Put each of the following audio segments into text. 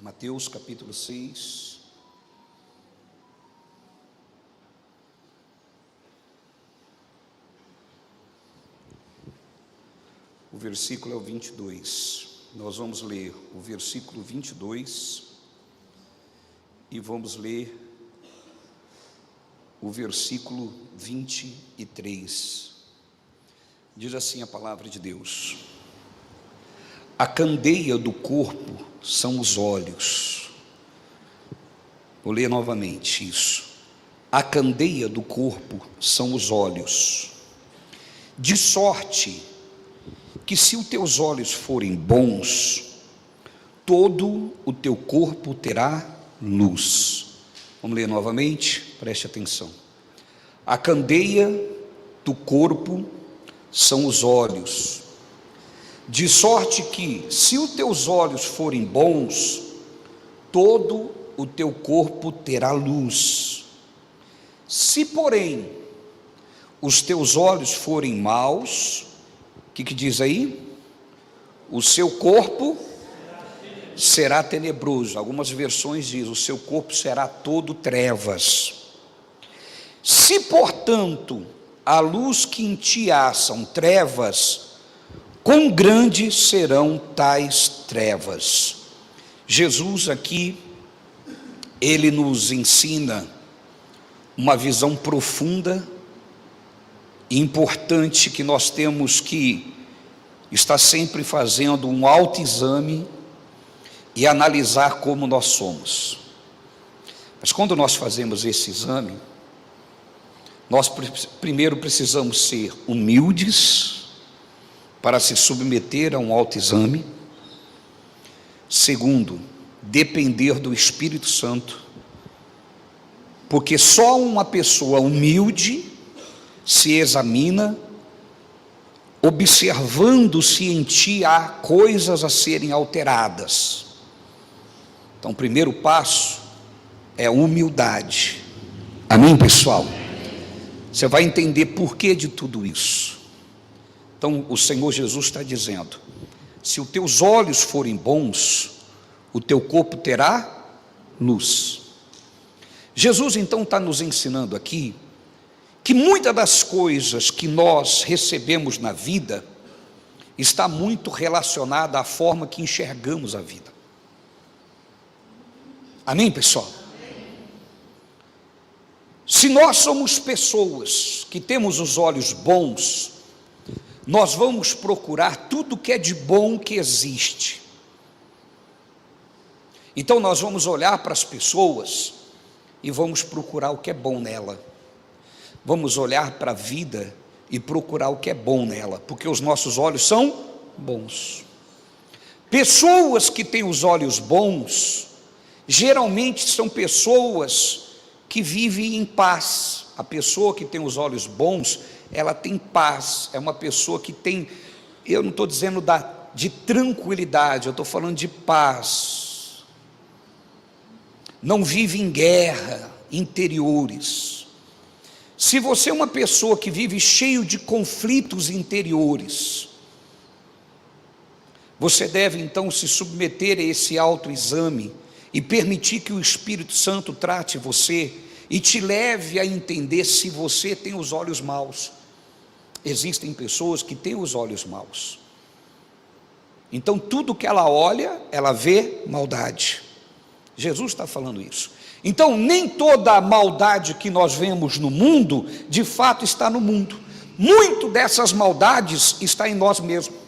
Mateus capítulo 6. O versículo é o 22. Nós vamos ler o versículo 22 e vamos ler o versículo 23. Diz assim a palavra de Deus: a candeia do corpo são os olhos. Vou ler novamente isso. A candeia do corpo são os olhos. De sorte que, se os teus olhos forem bons, todo o teu corpo terá luz. Vamos ler novamente, preste atenção. A candeia do corpo são os olhos. De sorte que, se os teus olhos forem bons, todo o teu corpo terá luz. Se, porém, os teus olhos forem maus, o que diz aí? O seu corpo será tenebroso. Algumas versões dizem: o seu corpo será todo trevas. Se, portanto, a luz que em ti há são trevas, quão grandes serão tais trevas? Jesus aqui, ele nos ensina uma visão profunda e importante, que nós temos que estar sempre fazendo um autoexame e analisar como nós somos. Mas quando nós fazemos esse exame, nós primeiro precisamos ser humildes para se submeter a um autoexame. Segundo, depender do Espírito Santo, porque só uma pessoa humilde se examina, observando se em ti há coisas a serem alteradas. Então, o primeiro passo é a humildade. Amém, pessoal? Você vai entender por que de tudo isso. Então, o Senhor Jesus está dizendo: se os teus olhos forem bons, o teu corpo terá luz. Jesus então está nos ensinando aqui que muitas das coisas que nós recebemos na vida está muito relacionada à forma que enxergamos a vida. Amém, pessoal? Se nós somos pessoas que temos os olhos bons, nós vamos procurar tudo que é de bom que existe. Então nós vamos olhar para as pessoas e vamos procurar o que é bom nela. Vamos olhar para a vida e procurar o que é bom nela, porque os nossos olhos são bons. Pessoas que têm os olhos bons, geralmente são pessoas que vivem em paz. A pessoa que tem os olhos bons, ela tem paz, é uma pessoa que tem, eu não estou dizendo de tranquilidade, eu estou falando de paz. Não vive em guerra interiores. Se você é uma pessoa que vive cheio de conflitos interiores, você deve então se submeter a esse autoexame e permitir que o Espírito Santo trate você e te leve a entender se você tem os olhos maus. Existem pessoas que têm os olhos maus. Então tudo que ela olha, ela vê maldade. Jesus está falando isso. Então nem toda a maldade que nós vemos no mundo, de fato está no mundo. Muito dessas maldades está em nós mesmos.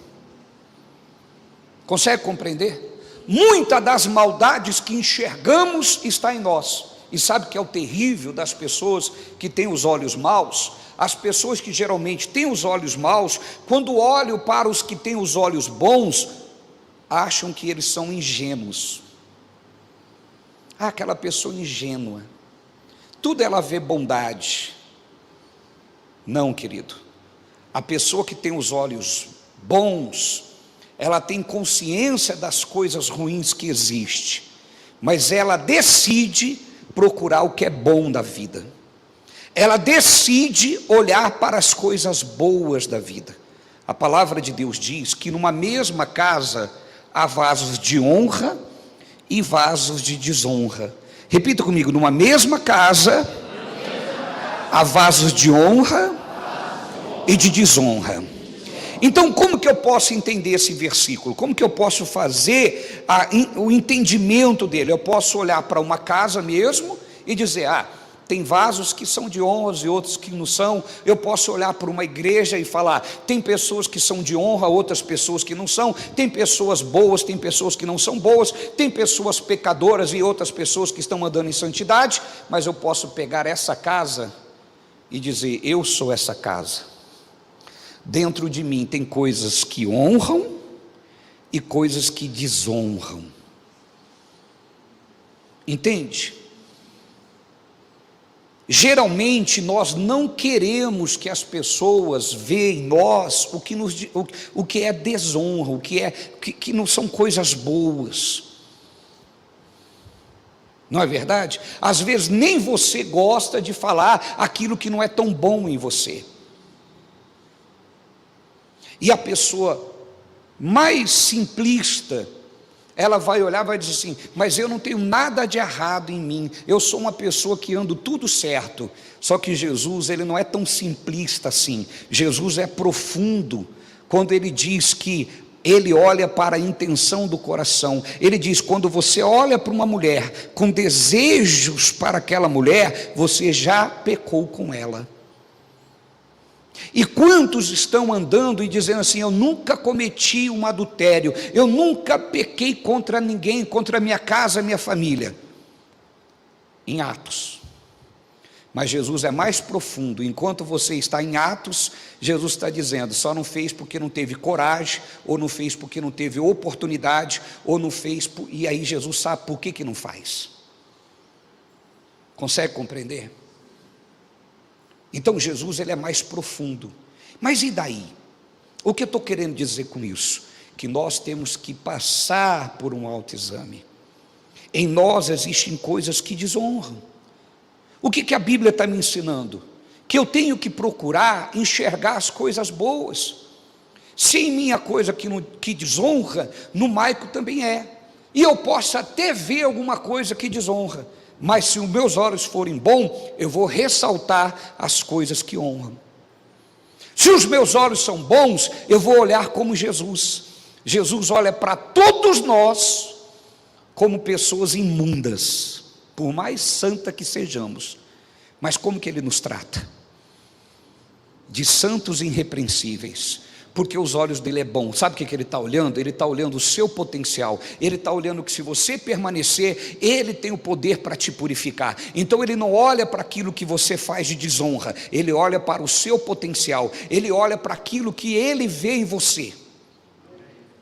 Consegue compreender? Muitas das maldades que enxergamos está em nós. E sabe o que é o terrível das pessoas que têm os olhos maus? As pessoas que geralmente têm os olhos maus, quando olham para os que têm os olhos bons, acham que eles são ingênuos. Aquela pessoa ingênua, tudo ela vê bondade. Não, querido. A pessoa que tem os olhos bons, ela tem consciência das coisas ruins que existem, mas ela decide procurar o que é bom da vida. Ela decide olhar para as coisas boas da vida. A palavra de Deus diz que numa mesma casa há vasos de honra e vasos de desonra. Repita comigo: numa mesma casa há vasos de honra e de desonra. Então, como que eu posso entender esse versículo? Como que eu posso fazer o entendimento dele? Eu posso olhar para uma casa mesmo e dizer: tem vasos que são de honra e outros que não são. Eu posso olhar para uma igreja e falar: tem pessoas que são de honra, outras pessoas que não são. Tem pessoas boas, tem pessoas que não são boas. Tem pessoas pecadoras e outras pessoas que estão andando em santidade. Mas eu posso pegar essa casa e dizer: eu sou essa casa. Dentro de mim tem coisas que honram e coisas que desonram. Entende? Geralmente nós não queremos que as pessoas vejam em nós o que é desonra, que não são coisas boas. Não é verdade? Às vezes nem você gosta de falar aquilo que não é tão bom em você. E a pessoa mais simplista, ela vai olhar e vai dizer assim: mas eu não tenho nada de errado em mim, eu sou uma pessoa que ando tudo certo. Só que Jesus, ele não é tão simplista assim. Jesus é profundo, quando ele diz que ele olha para a intenção do coração. Ele diz: quando você olha para uma mulher com desejos para aquela mulher, você já pecou com ela. E quantos estão andando e dizendo assim: eu nunca cometi um adultério, eu nunca pequei contra ninguém, contra a minha casa, a minha família, em Atos. Mas Jesus é mais profundo. Enquanto você está em Atos, Jesus está dizendo: só não fez porque não teve coragem, ou não fez porque não teve oportunidade, ou não fez, e aí Jesus sabe por que não faz. Consegue compreender? Então Jesus, ele é mais profundo. Mas e daí? O que eu estou querendo dizer com isso? Que nós temos que passar por um autoexame. Em nós existem coisas que desonram. O que a Bíblia está me ensinando? Que eu tenho que procurar enxergar as coisas boas. Se em mim há coisa que desonra, no Maico também é. E eu posso até ver alguma coisa que desonra, mas se os meus olhos forem bons, eu vou ressaltar as coisas que honram. Se os meus olhos são bons, eu vou olhar como Jesus. Jesus olha para todos nós como pessoas imundas, por mais santa que sejamos. Mas como que Ele nos trata? De santos irrepreensíveis. Porque os olhos dele é bom. Sabe o que ele está olhando? Ele está olhando o seu potencial. Ele está olhando que se você permanecer, Ele tem o poder para te purificar. Então Ele não olha para aquilo que você faz de desonra. Ele olha para o seu potencial. Ele olha para aquilo que Ele vê em você.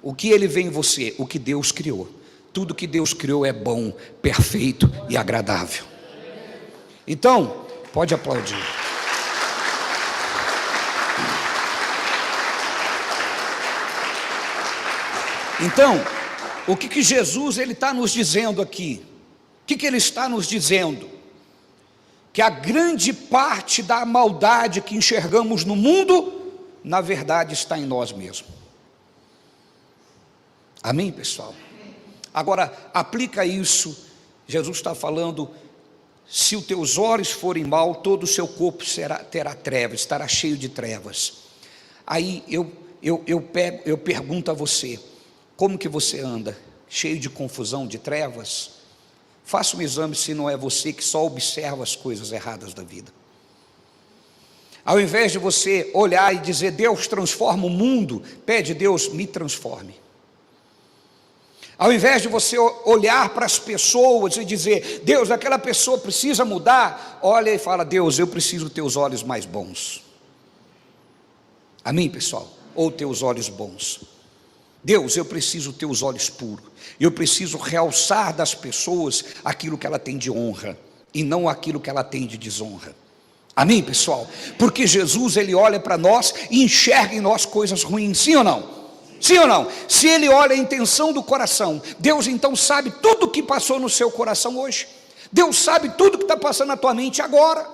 O que Ele vê em você? O que Deus criou. Tudo que Deus criou é bom, perfeito e agradável. Então, pode aplaudir. Então, o que Jesus ele está nos dizendo aqui? O que Ele está nos dizendo? Que a grande parte da maldade que enxergamos no mundo, na verdade está em nós mesmos. Amém, pessoal? Agora, aplica isso. Jesus está falando: se os teus olhos forem mal, todo o seu corpo terá trevas, estará cheio de trevas. Aí eu pergunto a você: como que você anda? Cheio de confusão, de trevas? Faça um exame se não é você que só observa as coisas erradas da vida. Ao invés de você olhar e dizer: Deus transforma o mundo, pede: Deus me transforme. Ao invés de você olhar para as pessoas e dizer: Deus, aquela pessoa precisa mudar, olha e fala: Deus, eu preciso dos teus olhos mais bons. Amém, pessoal? Ou teus olhos bons. Deus, eu preciso ter os olhos puros. Eu preciso realçar das pessoas aquilo que ela tem de honra e não aquilo que ela tem de desonra. Amém, pessoal? Porque Jesus, Ele olha para nós e enxerga em nós coisas ruins, sim ou não? Sim ou não? Se Ele olha a intenção do coração, Deus então sabe tudo o que passou no seu coração hoje. Deus sabe tudo o que está passando na tua mente agora.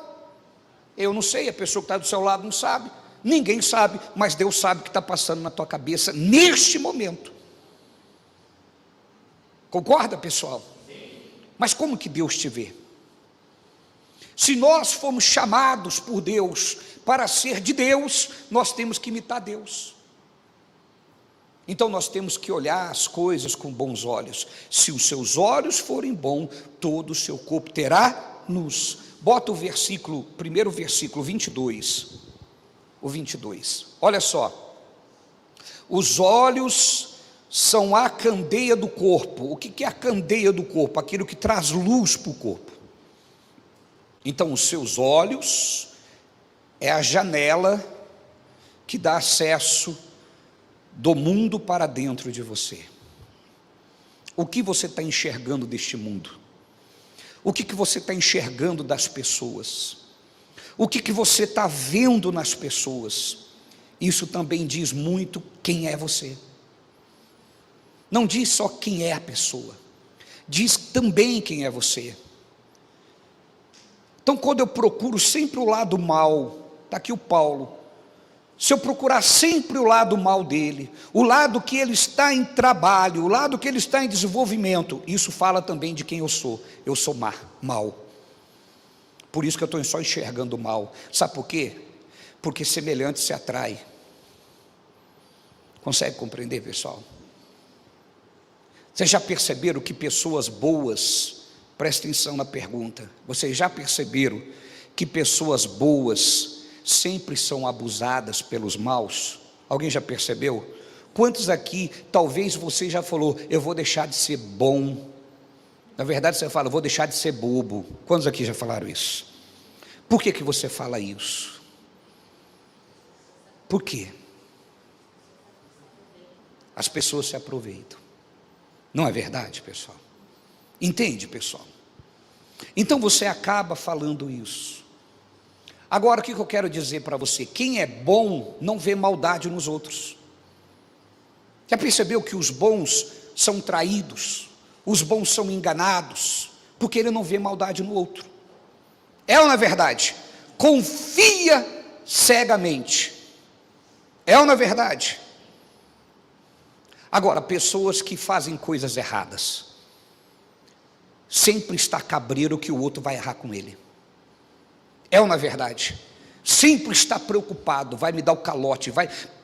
Eu não sei, a pessoa que está do seu lado não sabe. Ninguém sabe, mas Deus sabe o que está passando na tua cabeça neste momento. Concorda, pessoal? Mas como que Deus te vê? Se nós fomos chamados por Deus para ser de Deus, nós temos que imitar Deus. Então nós temos que olhar as coisas com bons olhos. Se os seus olhos forem bons, todo o seu corpo terá luz. Bota o versículo, primeiro versículo 22. O 22. Olha só. Os olhos são a candeia do corpo. O que é a candeia do corpo? Aquilo que traz luz para o corpo. Então os seus olhos é a janela que dá acesso do mundo para dentro de você. O que você está enxergando deste mundo? O que você está enxergando das pessoas? O que você está vendo nas pessoas? Isso também diz muito quem é você. Não diz só quem é a pessoa, diz também quem é você. Então quando eu procuro sempre o lado mal, está aqui o Paulo, se eu procurar sempre o lado mal dele, o lado que ele está em trabalho, o lado que ele está em desenvolvimento, isso fala também de quem eu sou mal. Por isso que eu estou só enxergando o mal. Sabe por quê? Porque semelhante se atrai. Consegue compreender, pessoal? Vocês já perceberam que pessoas boas, presta atenção na pergunta, vocês já perceberam que pessoas boas sempre são abusadas pelos maus? Alguém já percebeu? Quantos aqui, talvez você já falou, eu vou deixar de ser bom? Na verdade você fala, eu vou deixar de ser bobo. Quantos aqui já falaram isso? Por que você fala isso? Por quê? As pessoas se aproveitam. Não é verdade, pessoal? Entende, pessoal? Então você acaba falando isso. Agora o que eu quero dizer para você? Quem é bom não vê maldade nos outros. Já percebeu que os bons são traídos? Os bons são enganados, porque ele não vê maldade no outro. É ou não é verdade? Confia cegamente. É ou não é verdade? Agora, pessoas que fazem coisas erradas, sempre está cabreiro que o outro vai errar com ele. É ou não é verdade? Sempre está preocupado, vai me dar o calote,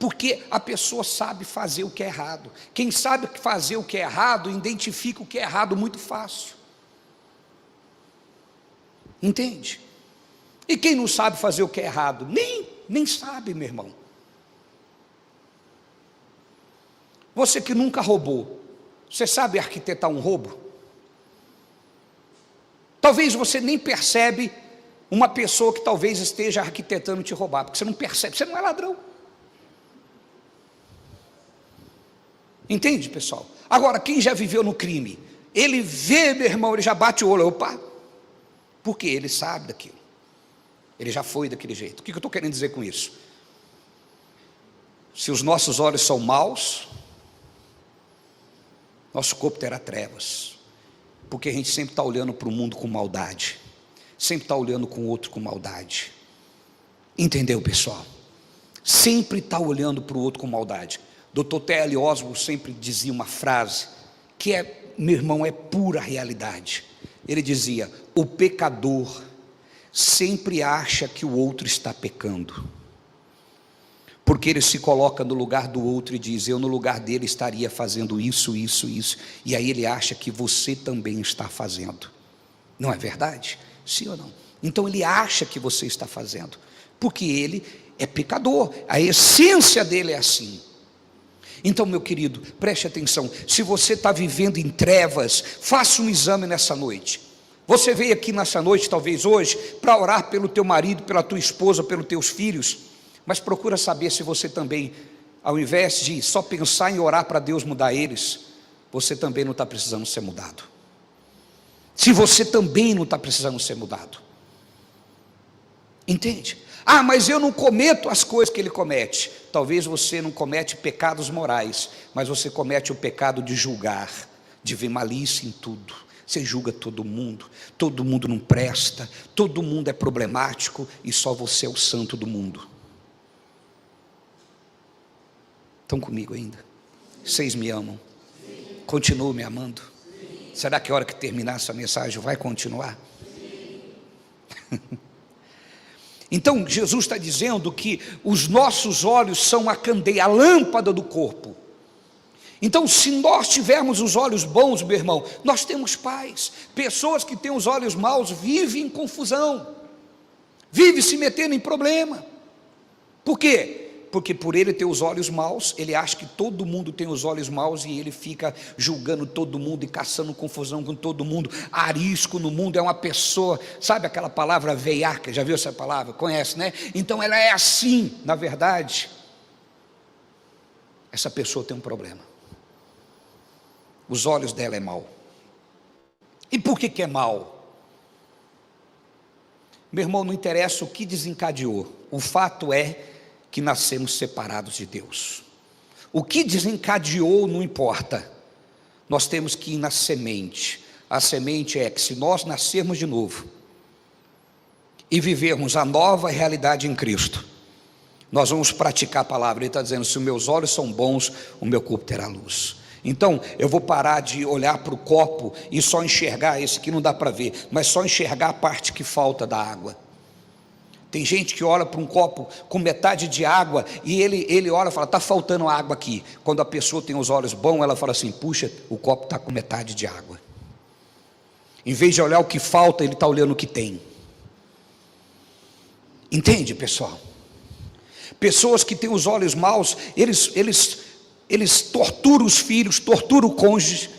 porque a pessoa sabe fazer o que é errado. Quem sabe fazer o que é errado, identifica o que é errado muito fácil. Entende? E quem não sabe fazer o que é errado, nem sabe, meu irmão. Você que nunca roubou, você sabe arquitetar um roubo? Talvez você nem percebe uma pessoa que talvez esteja arquitetando te roubar, porque você não percebe, você não é ladrão. Entende, pessoal? Agora, quem já viveu no crime, ele vê, meu irmão, ele já bate o olho, opa, porque ele sabe daquilo, ele já foi daquele jeito. O que eu estou querendo dizer com isso? Se os nossos olhos são maus, nosso corpo terá trevas, porque a gente sempre está olhando para o mundo com maldade, sempre está olhando com o outro com maldade. Entendeu, pessoal? Sempre está olhando para o outro com maldade. Dr. T.L. Oswald sempre dizia uma frase que meu irmão, é pura realidade. Ele dizia: o pecador sempre acha que o outro está pecando, porque ele se coloca no lugar do outro e diz: eu no lugar dele estaria fazendo isso, isso, isso, e aí ele acha que você também está fazendo. Não é verdade? Sim ou não? Então ele acha que você está fazendo, porque ele é pecador, a essência dele é assim. Então, meu querido, preste atenção, se você está vivendo em trevas, faça um exame nessa noite. Você veio aqui nessa noite, talvez hoje, para orar pelo teu marido, pela tua esposa, pelos teus filhos, mas procura saber se você também, ao invés de só pensar em orar para Deus mudar eles, você também não está precisando ser mudado. Se você também não está precisando ser mudado. Entende? Ah, mas eu não cometo as coisas que ele comete. Talvez você não comete pecados morais, mas você comete o pecado de julgar, de ver malícia em tudo. Você julga todo mundo não presta, todo mundo é problemático e só você é o santo do mundo. Estão comigo ainda? Vocês me amam? Continuam me amando? Será que a hora que terminar essa mensagem vai continuar? Então Jesus está dizendo que os nossos olhos são a candeia, a lâmpada do corpo. Então, se nós tivermos os olhos bons, meu irmão, nós temos paz. Pessoas que têm os olhos maus vivem em confusão, vivem se metendo em problema. Por quê? Porque por ele ter os olhos maus, ele acha que todo mundo tem os olhos maus e ele fica julgando todo mundo e caçando confusão com todo mundo. Arisco no mundo é uma pessoa, sabe aquela palavra veiaca, já viu essa palavra? Conhece, né? Então ela é assim, na verdade, essa pessoa tem um problema. Os olhos dela é mau. E por que é mau? Meu irmão, não interessa o que desencadeou, o fato é que nascemos separados de Deus. O que desencadeou não importa, nós temos que ir na semente. A semente é que se nós nascermos de novo e vivermos a nova realidade em Cristo, nós vamos praticar a palavra. Ele está dizendo, se os meus olhos são bons, o meu corpo terá luz. Então eu vou parar de olhar para o copo e só enxergar esse que não dá para ver, mas só enxergar a parte que falta da água. Tem gente que olha para um copo com metade de água e ele olha e fala, está faltando água aqui. Quando a pessoa tem os olhos bons, ela fala assim, puxa, o copo está com metade de água. Em vez de olhar o que falta, ele está olhando o que tem. Entende, pessoal? Pessoas que têm os olhos maus, eles torturam os filhos, torturam o cônjuge.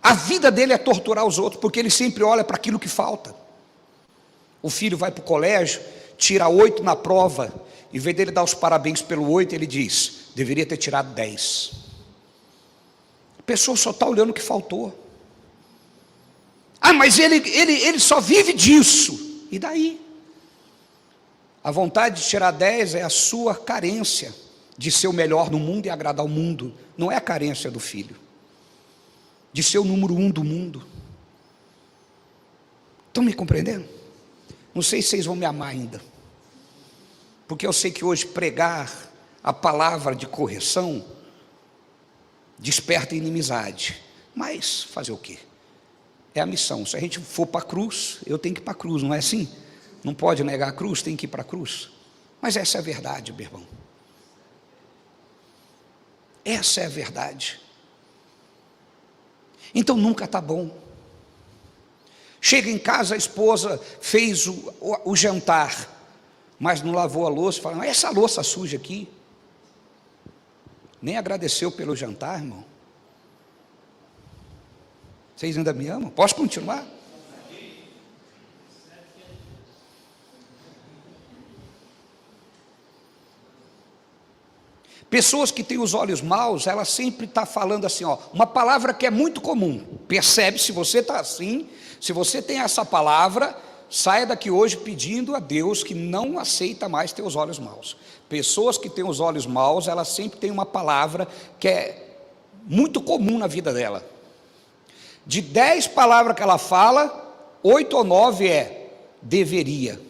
A vida dele é torturar os outros, porque ele sempre olha para aquilo que falta. O filho vai para o colégio, tira 8 na prova, em vez dele dar os parabéns pelo 8, ele diz, deveria ter tirado 10. A pessoa só está olhando o que faltou. Ah, mas ele só vive disso. E daí? A vontade de tirar 10 é a sua carência de ser o melhor no mundo e agradar o mundo. Não é a carência do filho, de ser o número 1 do mundo. Estão me compreendendo? Não sei se vocês vão me amar ainda, porque eu sei que hoje pregar a palavra de correção desperta inimizade, mas fazer o quê? É a missão. Se a gente for para a cruz, eu tenho que ir para a cruz, não é assim? Não pode negar a cruz, tem que ir para a cruz. Mas essa é a verdade, meu irmão. Essa é a verdade. Então nunca está bom. Chega em casa, a esposa fez o jantar, mas não lavou a louça, fala, essa louça suja aqui. Nem agradeceu pelo jantar, irmão. Vocês ainda me amam? Posso continuar? Pessoas que têm os olhos maus, ela sempre está falando assim, ó, uma palavra que é muito comum. Percebe, se você está assim, se você tem essa palavra, saia daqui hoje pedindo a Deus que não aceita mais ter os olhos maus. Pessoas que têm os olhos maus, elas sempre têm uma palavra que é muito comum na vida dela. De 10 palavras que ela fala, 8 ou 9 é deveria.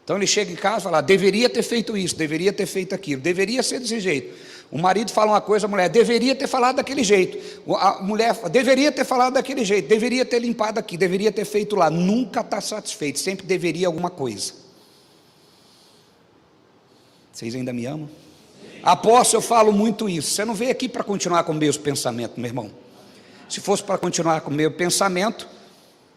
Então ele chega em casa e fala, deveria ter feito isso, deveria ter feito aquilo, deveria ser desse jeito. O marido fala uma coisa, a mulher, deveria ter falado daquele jeito. A mulher, deveria ter falado daquele jeito, deveria ter limpado aqui, deveria ter feito lá. Nunca está satisfeito, sempre deveria alguma coisa. Vocês ainda me amam? Apóstolo, eu falo muito isso. Você não veio aqui para continuar com o mesmo pensamento, meu irmão. Se fosse para continuar com o meu pensamento,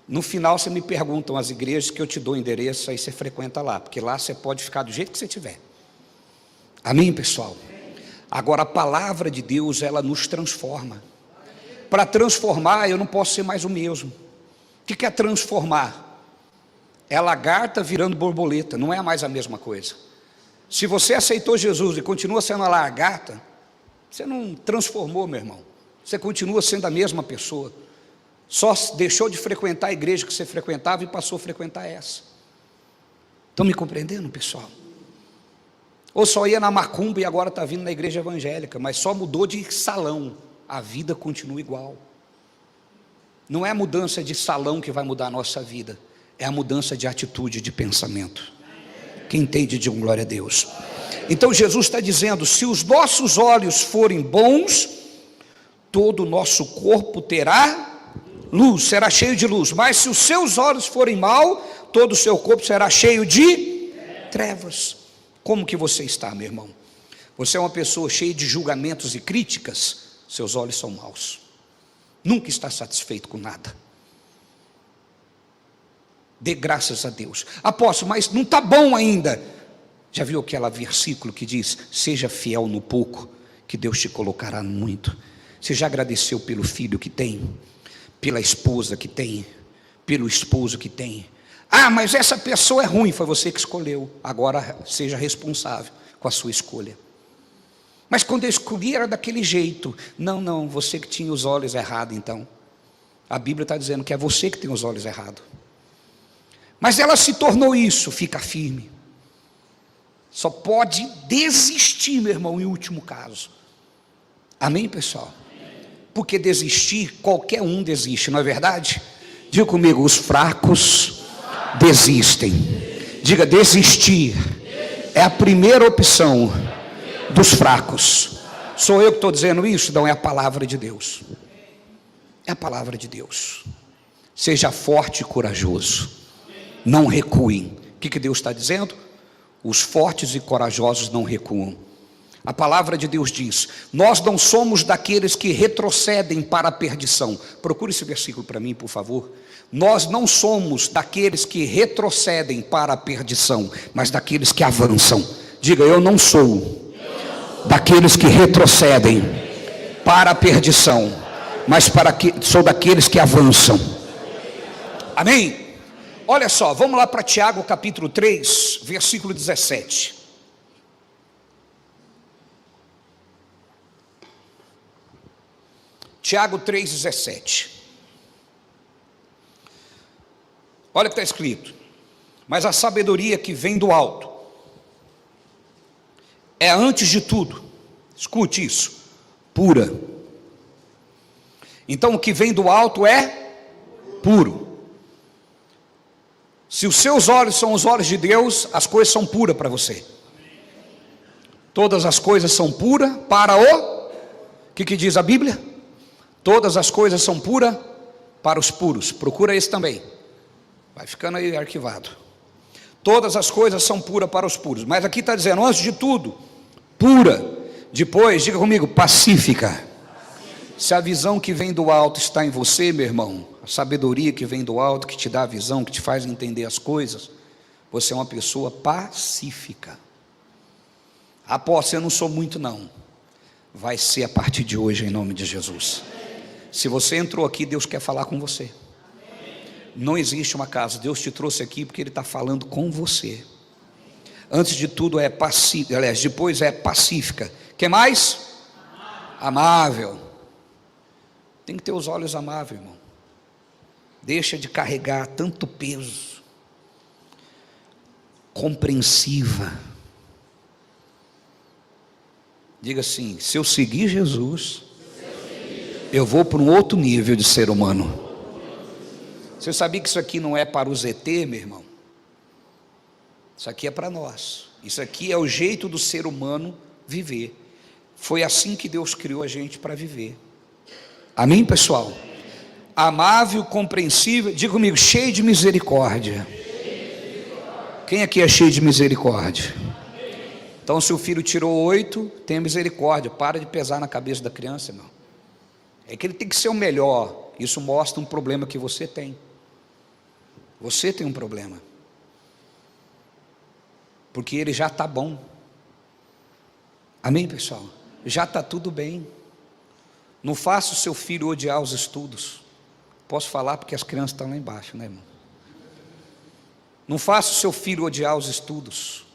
no final você me perguntam as igrejas que eu te dou o endereço, aí você frequenta lá, porque lá você pode ficar do jeito que você tiver. Amém, pessoal? Agora a palavra de Deus, ela nos transforma. Para transformar, eu não posso ser mais o mesmo. O que é transformar? É lagarta virando borboleta, não é mais a mesma coisa. Se você aceitou Jesus e continua sendo a lagarta, você não transformou, meu irmão. Você continua sendo a mesma pessoa. Só deixou de frequentar a igreja que você frequentava e passou a frequentar essa. Estão me compreendendo, pessoal? Ou só ia na macumba e agora está vindo na igreja evangélica, mas só mudou de salão, a vida continua igual. Não é a mudança de salão que vai mudar a nossa vida, é a mudança de atitude, de pensamento. Quem entende, diga glória a Deus. Então Jesus está dizendo, se os nossos olhos forem bons, todo o nosso corpo terá luz, será cheio de luz. Mas se os seus olhos forem mau, todo o seu corpo será cheio de trevas. Como que você está, meu irmão? Você é uma pessoa cheia de julgamentos e críticas? Seus olhos são maus. Nunca está satisfeito com nada. Dê graças a Deus. Apóstolo, mas não está bom ainda. Já viu aquele versículo que diz: seja fiel no pouco, que Deus te colocará no muito. Você já agradeceu pelo filho que tem? Pela esposa que tem? Pelo esposo que tem? Ah, mas essa pessoa é ruim, foi você que escolheu. Agora seja responsável com a sua escolha. Mas quando eu escolhi era daquele jeito. Não, você que tinha os olhos errados então. A Bíblia está dizendo que é você que tem os olhos errados. Mas ela se tornou isso, fica firme. Só pode desistir, meu irmão, em último caso. Amém, pessoal? Porque desistir, qualquer um desiste, não é verdade? Diga comigo, os fracos desistem. Diga, desistir é a primeira opção dos fracos. Sou eu que estou dizendo isso? Não, é a palavra de Deus. É a palavra de Deus. Seja forte e corajoso. Não recuem. O que Deus está dizendo? Os fortes e corajosos não recuam. A palavra de Deus diz: nós não somos daqueles que retrocedem para a perdição. Procure esse versículo para mim, por favor. Nós não somos daqueles que retrocedem para a perdição, mas daqueles que avançam. Diga, eu não sou daqueles que retrocedem para a perdição, mas sou daqueles que avançam. Amém? Olha só, vamos lá para Tiago capítulo 3, versículo 17. Tiago 3,17. Olha o que está escrito: mas a sabedoria que vem do alto é, antes de tudo, escute isso, pura. Então o que vem do alto é puro. Se os seus olhos são os olhos de Deus, as coisas são puras para você. Todas as coisas são puras para o que diz a Bíblia? Todas as coisas são puras para os puros. Procura esse também. Vai ficando aí arquivado. Todas as coisas são puras para os puros. Mas aqui está dizendo, antes de tudo, pura. Depois, diga comigo, pacífica. Se a visão que vem do alto está em você, meu irmão, a sabedoria que vem do alto, que te dá a visão, que te faz entender as coisas, você é uma pessoa pacífica. Apóstolo, eu não sou muito não. Vai ser a partir de hoje, em nome de Jesus. Se você entrou aqui, Deus quer falar com você. Não existe uma casa, Deus te trouxe aqui porque Ele está falando com você. Antes de tudo é pacífica, aliás, depois é pacífica. Que mais? Amável. Tem que ter os olhos amáveis, irmão. Deixa de carregar tanto peso. Compreensiva. Diga assim, se eu seguir Jesus, eu vou para um outro nível de ser humano. Você sabia que isso aqui não é para os ET, meu irmão? Isso aqui é para nós. Isso aqui é o jeito do ser humano viver. Foi assim que Deus criou a gente para viver. Amém, pessoal? Amável, compreensível, diga comigo, cheio de misericórdia. Quem aqui é cheio de misericórdia? Então, se o filho tirou 8, tenha misericórdia. Para de pesar na cabeça da criança, irmão. É que ele tem que ser o melhor. Isso mostra um problema que você tem. Você tem um problema. Porque ele já está bom. Amém, pessoal? Já está tudo bem. Não faça o seu filho odiar os estudos. Posso falar porque as crianças estão lá embaixo, né, irmão? Não faça o seu filho odiar os estudos.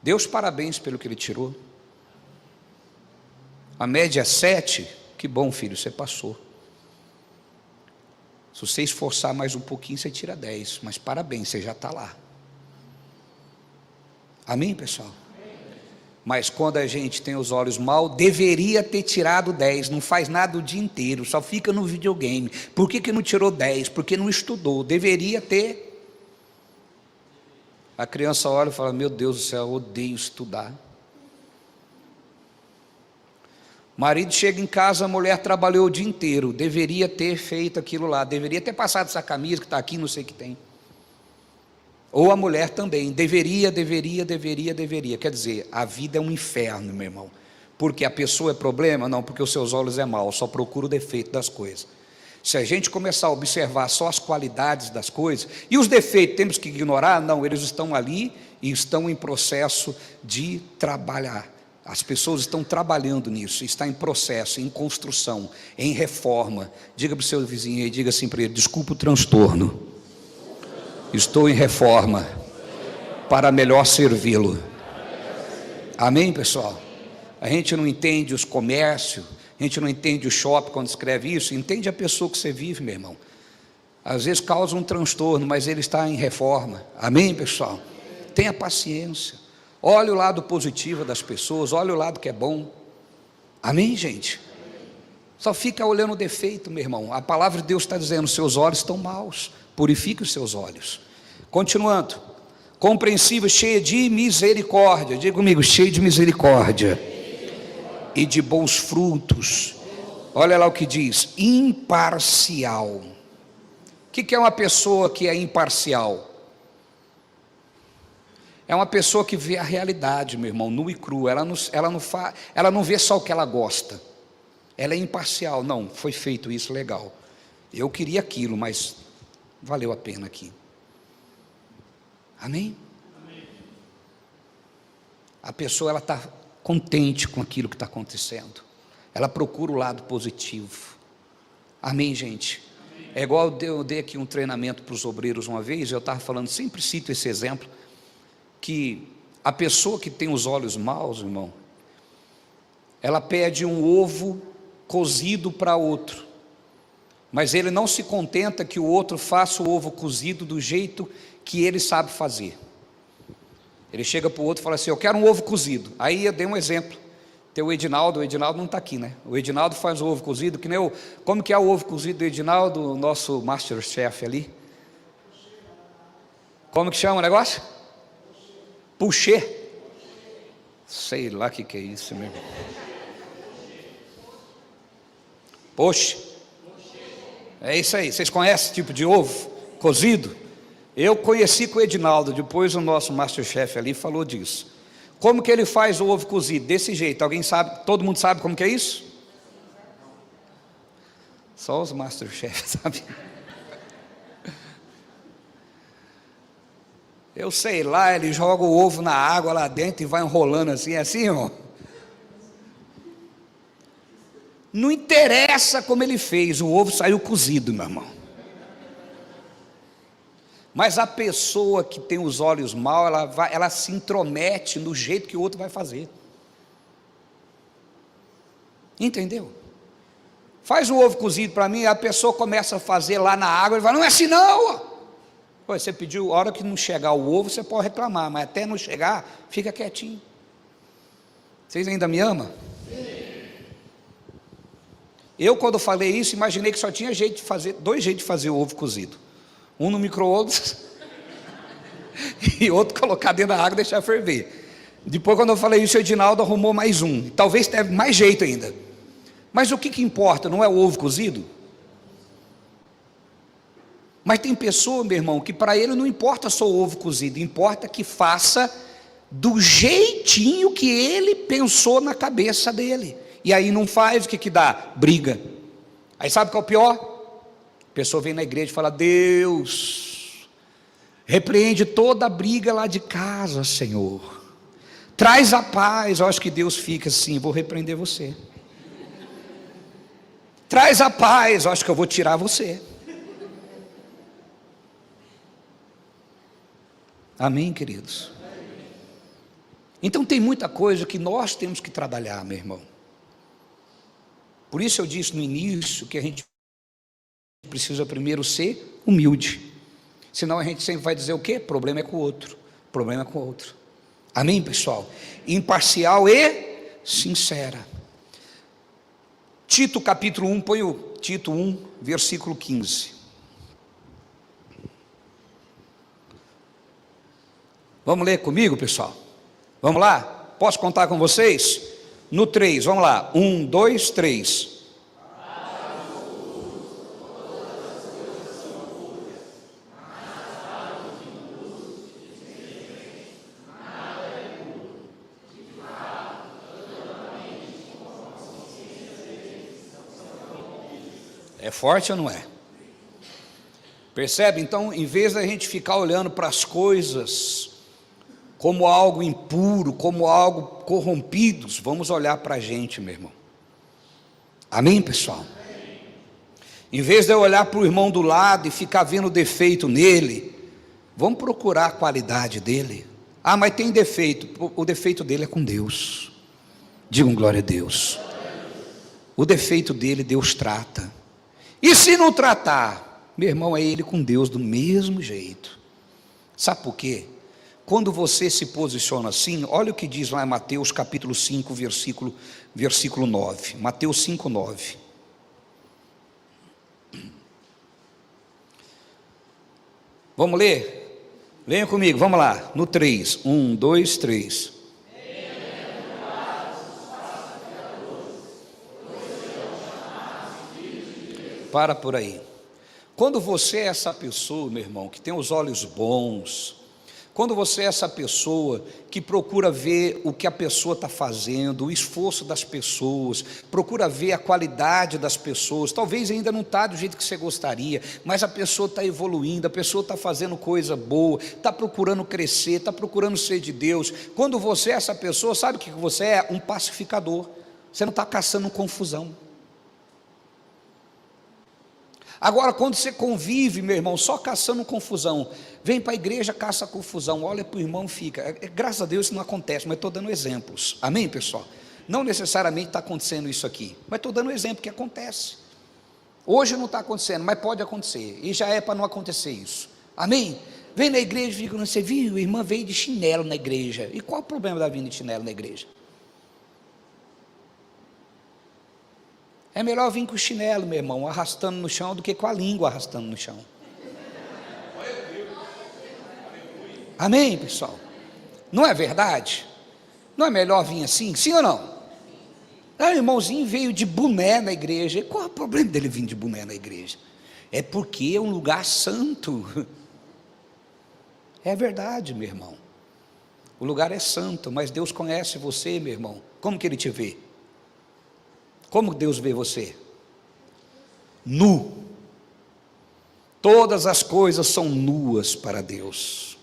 Dê os parabéns pelo que ele tirou. A média é 7. Que bom, filho, você passou. Se você esforçar mais um pouquinho, você tira 10. Mas parabéns, você já está lá. Amém, pessoal? Mas quando a gente tem os olhos mal, deveria ter tirado 10, não faz nada o dia inteiro, só fica no videogame. Por que não tirou 10? Porque não estudou, deveria ter. A criança olha e fala, meu Deus do céu, eu odeio estudar. Marido chega em casa, a mulher trabalhou o dia inteiro, deveria ter feito aquilo lá, deveria ter passado essa camisa que está aqui, não sei o que tem. Ou a mulher também, deveria. Quer dizer, a vida é um inferno, meu irmão. Porque a pessoa é problema? Não, porque os seus olhos é mal, só procura o defeito das coisas. Se a gente começar a observar só as qualidades das coisas, e os defeitos temos que ignorar? Não, eles estão ali e estão em processo de trabalhar. As pessoas estão trabalhando nisso, está em processo, em construção, em reforma. Diga para o seu vizinho aí, diga assim para ele: desculpa o transtorno, estou em reforma para melhor servi-lo. Amém, pessoal? A gente não entende os comércios, a gente não entende o shopping quando escreve isso, entende a pessoa que você vive, meu irmão. Às vezes causa um transtorno, mas ele está em reforma. Amém, pessoal? Tenha paciência, olhe o lado positivo das pessoas, olhe o lado que é bom. Amém, gente? Só fica olhando o defeito, meu irmão. A palavra de Deus está dizendo: seus olhos estão maus, purifique os seus olhos. Continuando, compreensível, cheia de misericórdia. Diga comigo: cheio de misericórdia e de bons frutos. Olha lá o que diz: imparcial. O que é uma pessoa que é imparcial? É uma pessoa que vê a realidade, meu irmão, nua e crua. Ela não vê só o que ela gosta. Ela é imparcial. Não, foi feito isso, legal. Eu queria aquilo, mas valeu a pena aqui. Amém? Amém. A pessoa, ela está contente com aquilo que está acontecendo. Ela procura o lado positivo. Amém, gente? Amém. É igual eu dei aqui um treinamento para os obreiros uma vez. Eu estava falando, sempre cito esse exemplo, que a pessoa que tem os olhos maus, irmão, ela pede um ovo cozido para outro, mas ele não se contenta que o outro faça o ovo cozido do jeito que ele sabe fazer. Ele chega para o outro e fala assim: eu quero um ovo cozido. Aí eu dei um exemplo, tem o Edinaldo não está aqui, né? O Edinaldo faz o ovo cozido, que nem como que é o ovo cozido do Edinaldo, o nosso Masterchef ali? Como que chama o negócio? Puxê. Sei lá o que é isso mesmo. Poxa. É isso aí. Vocês conhecem esse tipo de ovo cozido? Eu conheci com o Edinaldo, depois o nosso Masterchef ali falou disso. Como que ele faz o ovo cozido? Desse jeito. Alguém sabe? Todo mundo sabe como que é isso? Só os Masterchef sabem. Eu sei lá, ele joga o ovo na água lá dentro e vai enrolando assim, ó. Não interessa como ele fez, o ovo saiu cozido, meu irmão. Mas a pessoa que tem os olhos maus, ela se intromete no jeito que o outro vai fazer. Entendeu? Faz o ovo cozido para mim, a pessoa começa a fazer lá na água, ele fala: não é assim não. Você pediu, a hora que não chegar o ovo, você pode reclamar, mas até não chegar, fica quietinho. Vocês ainda me amam? Sim. Eu, quando falei isso, imaginei que só tinha dois jeitos de fazer o ovo cozido: um no micro-ondas e outro colocar dentro da água e deixar ferver. Depois, quando eu falei isso, o Edinaldo arrumou mais um. Talvez teve mais jeito ainda. Mas o que importa? Não é o ovo cozido? Mas tem pessoa, meu irmão, que para ele não importa só o ovo cozido, importa que faça do jeitinho que ele pensou na cabeça dele. E aí não faz, o que dá? Briga. Aí sabe qual é o pior? A pessoa vem na igreja e fala: Deus, repreende toda a briga lá de casa, Senhor, traz a paz. Eu acho que Deus fica assim: vou repreender você. Traz a paz. Eu acho que eu vou tirar você. Amém, queridos? Então tem muita coisa que nós temos que trabalhar, meu irmão. Por isso eu disse no início que a gente precisa primeiro ser humilde. Senão a gente sempre vai dizer o quê? Problema é com o outro. Problema é com o outro. Amém, pessoal? Imparcial e sincera. Tito capítulo 1, põe o Tito 1, versículo 15. Vamos ler comigo, pessoal? Vamos lá? Posso contar com vocês? No 3, vamos lá. 1, 2, 3. É forte ou não é? Percebe? Então, em vez da gente ficar olhando para as coisas como algo impuro, como algo corrompidos, vamos olhar para a gente, meu irmão. Amém, pessoal? Em vez de eu olhar para o irmão do lado e ficar vendo defeito nele, vamos procurar a qualidade dele. Ah, mas tem defeito. O defeito dele é com Deus. Digam glória a Deus. O defeito dele Deus trata. E se não tratar, meu irmão, é ele com Deus do mesmo jeito. Sabe por quê? Quando você se posiciona assim, olha o que diz lá em Mateus capítulo 5, versículo 9. Mateus 5, 9. Vamos ler? Leiam comigo, vamos lá. No 3. 1, 2, 3. Para por aí. Quando você é essa pessoa, meu irmão, que tem os olhos bons, quando você é essa pessoa que procura ver o que a pessoa está fazendo, o esforço das pessoas, procura ver a qualidade das pessoas, talvez ainda não está do jeito que você gostaria, mas a pessoa está evoluindo, a pessoa está fazendo coisa boa, está procurando crescer, está procurando ser de Deus. Quando você é essa pessoa, sabe o que você é? Um pacificador. Você não está caçando confusão. Agora, quando você convive, meu irmão, só caçando confusão, vem para a igreja, caça confusão, olha para o irmão, fica. Graças a Deus isso não acontece, mas estou dando exemplos. Amém, pessoal? Não necessariamente está acontecendo isso aqui, mas estou dando exemplo que acontece. Hoje não está acontecendo, mas pode acontecer, e já é para não acontecer isso. Amém? Vem na igreja e fica, você viu, a irmã veio de chinelo na igreja. E qual o problema da vinda de chinelo na igreja? É melhor vir com o chinelo, meu irmão, arrastando no chão, do que com a língua arrastando no chão. Amém, pessoal? Não é verdade? Não é melhor vir assim, sim ou não? O irmãozinho veio de boné na igreja. E qual é o problema dele vir de boné na igreja? É porque é um lugar santo. É verdade, meu irmão. O lugar é santo, mas Deus conhece você, meu irmão. Como que Ele te vê? Como Deus vê você? Nu. Todas as coisas são nuas para Deus.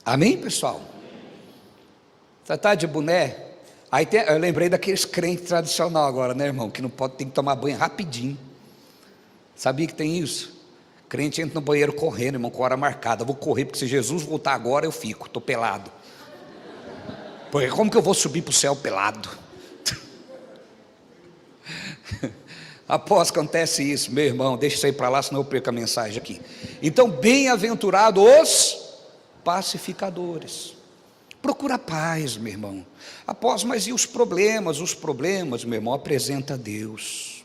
Amém, pessoal? Você está de boné? Aí eu lembrei daqueles crentes tradicionais agora, né, irmão? Que não pode, tem que tomar banho rapidinho. Sabia que tem isso? Crente entra no banheiro correndo, irmão, com hora marcada. Vou correr, porque se Jesus voltar agora eu fico, estou pelado. Porque como que eu vou subir para o céu pelado? Após acontece isso, meu irmão, deixa isso aí para lá, senão eu perco a mensagem aqui. Então, bem-aventurados os pacificadores. Procura paz, meu irmão. Após, mas e os problemas? Os problemas, meu irmão, apresenta a Deus.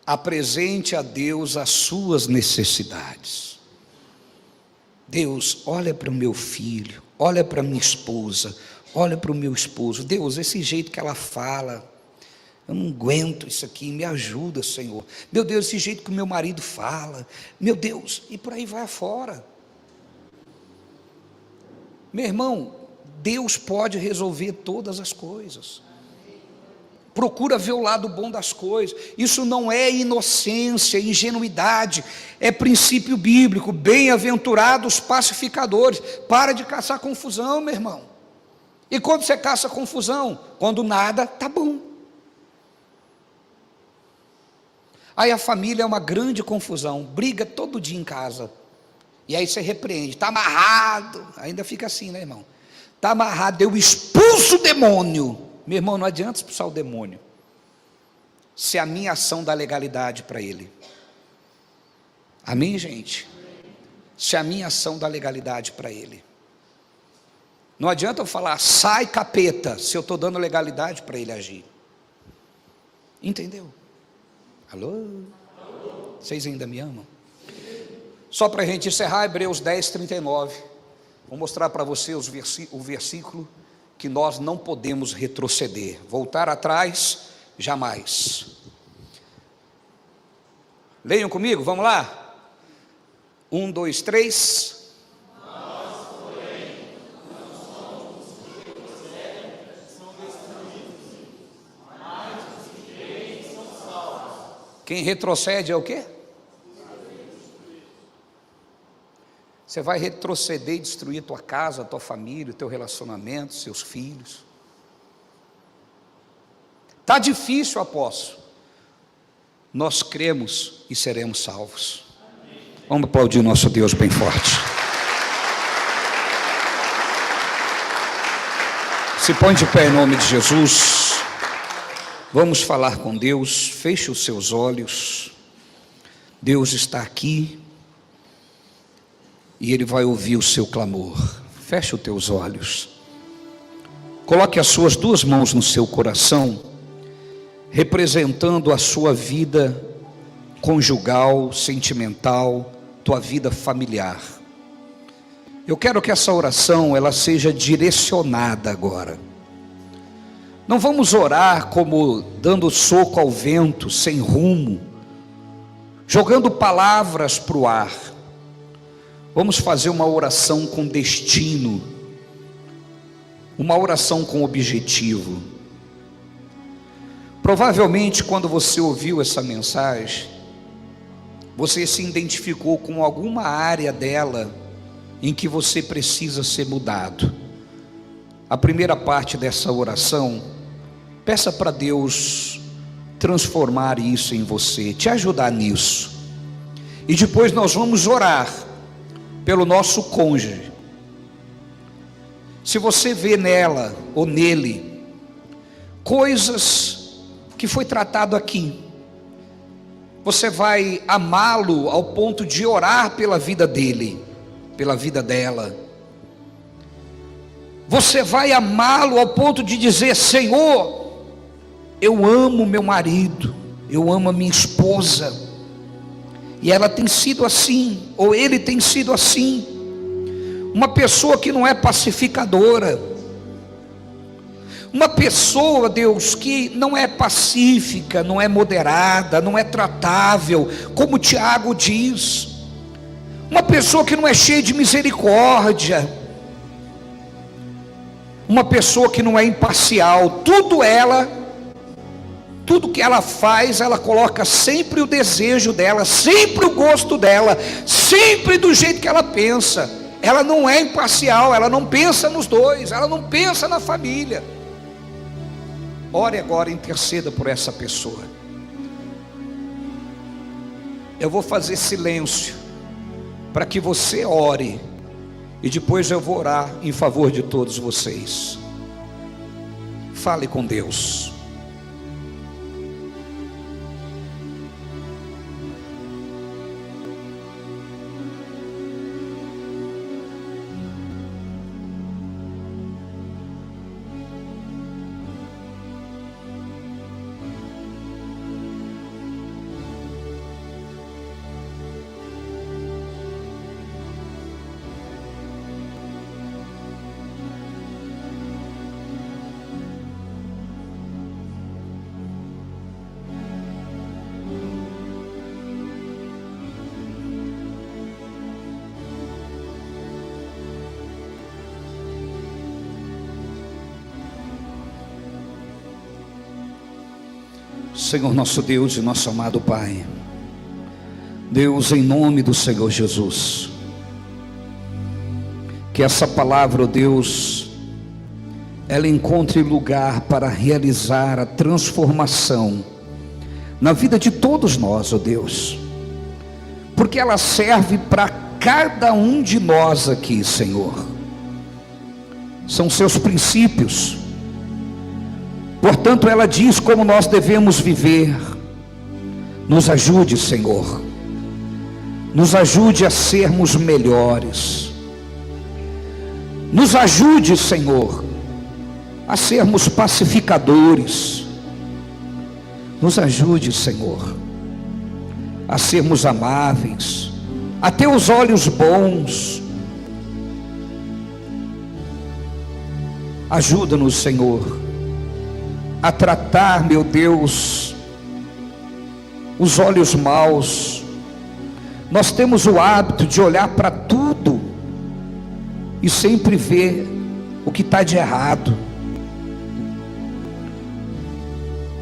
Apresente a Deus as suas necessidades. Deus, olha para o meu filho, olha para a minha esposa, olha para o meu esposo. Deus, esse jeito que ela fala, eu não aguento isso aqui, me ajuda, Senhor. Meu Deus, esse jeito que o meu marido fala, meu Deus, e por aí vai afora. Meu irmão, Deus pode resolver todas as coisas. Procura ver o lado bom das coisas. Isso não é inocência, ingenuidade, é princípio bíblico. Bem-aventurados os pacificadores. Para de caçar confusão, meu irmão. E quando você caça confusão? Quando nada está bom. Aí a família é uma grande confusão, briga todo dia em casa. E aí você repreende, está amarrado, ainda fica assim, né, irmão? Está amarrado, eu expulso o demônio. Meu irmão, não adianta expulsar o demônio, se a minha ação dá legalidade para ele. Amém, gente? Se a minha ação dá legalidade para ele. Não adianta eu falar, sai capeta, se eu estou dando legalidade para ele agir. Entendeu? Alô? Vocês ainda me amam? Só para a gente encerrar, Hebreus 10, 39. Vou mostrar para você o versículo que nós não podemos retroceder, voltar atrás, jamais. Leiam comigo, vamos lá? 1, 2, 3. Quem retrocede é o quê? Você vai retroceder e destruir a tua casa, a tua família, o teu relacionamento, seus filhos. Está difícil, apóstolo. Nós cremos e seremos salvos. Vamos aplaudir o nosso Deus bem forte. Se põe de pé em nome de Jesus. Vamos falar com Deus. Feche os seus olhos. Deus está aqui e Ele vai ouvir o seu clamor. Feche os teus olhos. Coloque as suas duas mãos no seu coração, representando a sua vida conjugal, sentimental, tua vida familiar. Eu quero que essa oração ela seja direcionada agora. Não vamos orar como dando soco ao vento, sem rumo, jogando palavras para o ar. Vamos fazer uma oração com destino, uma oração com objetivo. Provavelmente quando você ouviu essa mensagem, você se identificou com alguma área dela em que você precisa ser mudado. A primeira parte dessa oração, peça para Deus transformar isso em você, te ajudar nisso. E depois nós vamos orar pelo nosso cônjuge. Se você vê nela ou nele coisas que foi tratado aqui, você vai amá-lo ao ponto de orar pela vida dele, pela vida dela. Você vai amá-lo ao ponto de dizer: Senhor, eu amo meu marido, eu amo a minha esposa, e ela tem sido assim, ou ele tem sido assim, uma pessoa que não é pacificadora, uma pessoa, Deus, que não é pacífica, não é moderada, não é tratável, como Tiago diz, uma pessoa que não é cheia de misericórdia, uma pessoa que não é imparcial. Tudo que ela faz, ela coloca sempre o desejo dela, sempre o gosto dela, sempre do jeito que ela pensa. Ela não é imparcial, ela não pensa nos dois, ela não pensa na família. Ore agora, interceda por essa pessoa. Eu vou fazer silêncio para que você ore, e depois eu vou orar em favor de todos vocês. Fale com Deus. Senhor nosso Deus e nosso amado Pai, Deus, em nome do Senhor Jesus, que essa palavra, ó Deus, ela encontre lugar para realizar a transformação na vida de todos nós, ó Deus, porque ela serve para cada um de nós aqui, Senhor. São seus princípios. Portanto, ela diz como nós devemos viver. Nos ajude, Senhor. Nos ajude a sermos melhores. Nos ajude, Senhor, a sermos pacificadores. Nos ajude, Senhor, a sermos amáveis, a ter os olhos bons. Ajuda-nos, Senhor, a tratar, meu Deus, os olhos maus. Nós temos o hábito de olhar para tudo e sempre ver o que está de errado,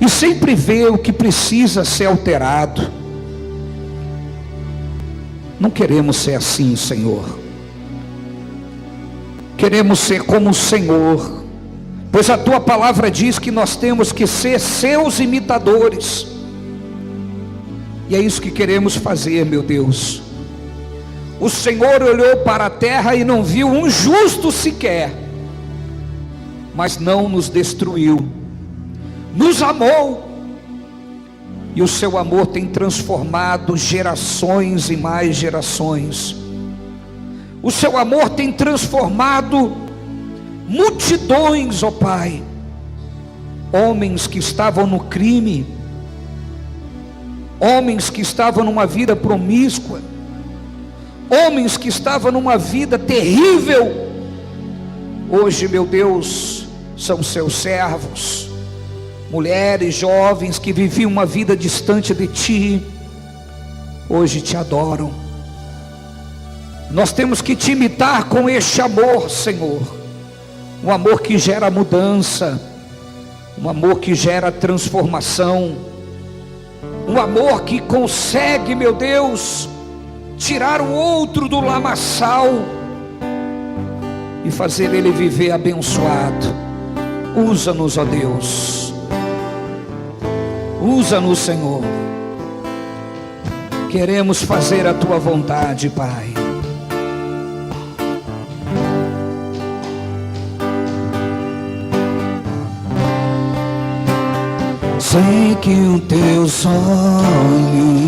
e sempre ver o que precisa ser alterado. Não queremos ser assim, Senhor. Queremos ser como o Senhor, pois a tua palavra diz que nós temos que ser seus imitadores, e é isso que queremos fazer, meu Deus. O Senhor olhou para a terra e não viu um justo sequer, mas não nos destruiu, nos amou, e o seu amor tem transformado gerações e mais gerações. O seu amor tem transformado multidões, ó Pai. Homens que estavam no crime, homens que estavam numa vida promíscua, homens que estavam numa vida terrível, hoje, meu Deus, são seus servos. Mulheres, jovens que viviam uma vida distante de Ti, hoje Te adoram. Nós temos que Te imitar com este amor, Senhor, um amor que gera mudança, um amor que gera transformação, um amor que consegue, meu Deus, tirar o outro do lamaçal e fazer ele viver abençoado. Usa-nos, ó Deus, usa-nos, Senhor. Queremos fazer a Tua vontade, Pai. Sei que os teus olhos